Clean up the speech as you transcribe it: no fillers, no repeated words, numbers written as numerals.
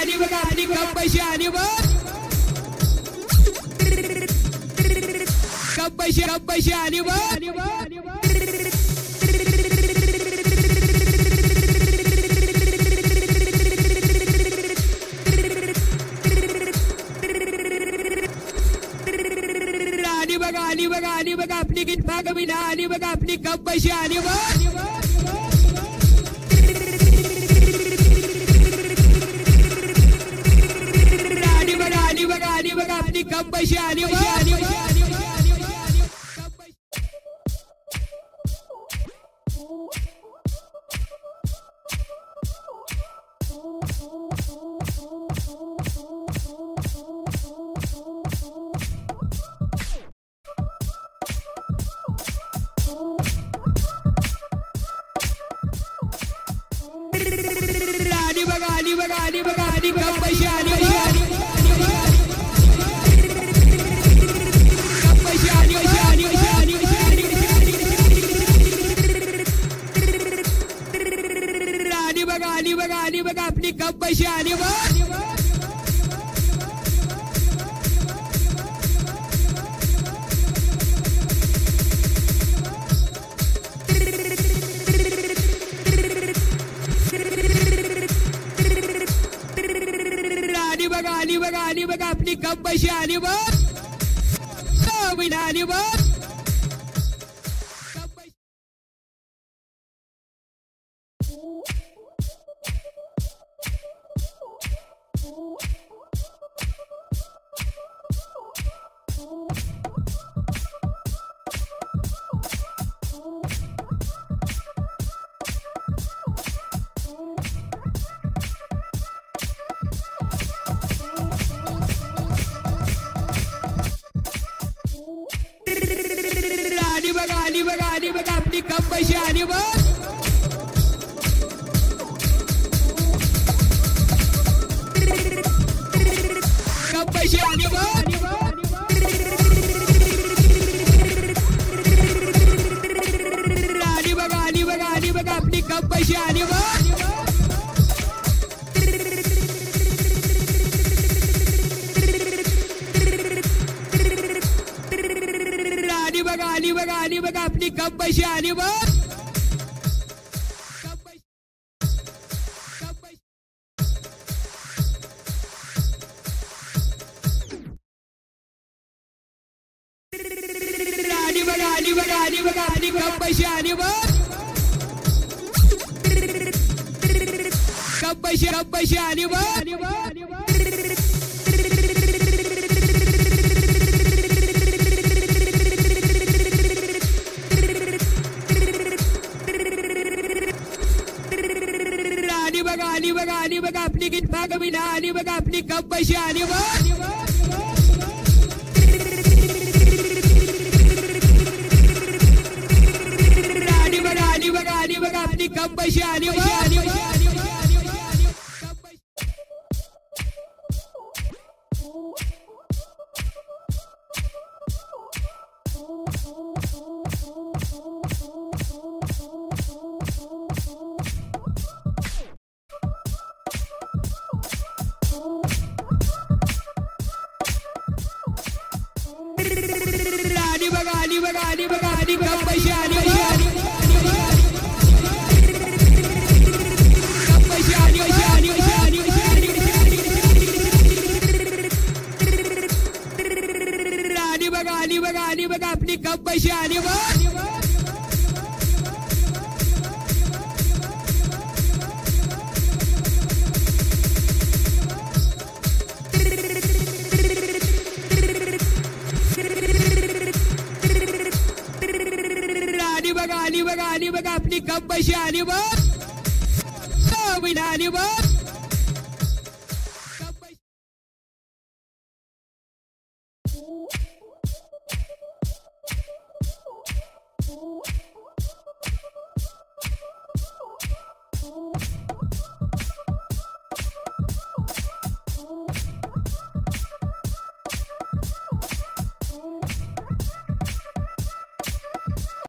आणि बघा आपली कप पैसे आणि बघ कप पैसे आणि बघ आणि बघा आपली गीत भागविना आणि बघा आपली कप पैसे आणि बघ आणि बघा आपली कप पैसे आणि आणि बघा आणि कप पैसे आणि आणि बघा आपली कप पैसे आणि आणि बघा आपली कप पैसे आणि आणि आणि बघा आपली कप पैसे आणि कप पैसे आणि आणि बघा आपली कप पैसे आणि आणि बघा आपली कप पैसे आणि आणि बघा आपली कप पैसे आणि कप पैसे आणि आणि बघा आपली गीत भागविना आणि बघा आपली कप पैसे आणि आणि बघा आपली कप पैसे आणि आणि बघा आणि कप पैसे आणि कप पैसे आणि आणि बघा आपली कप पैसे आणि आणि बघा आपली कप पैसे आणि आणि You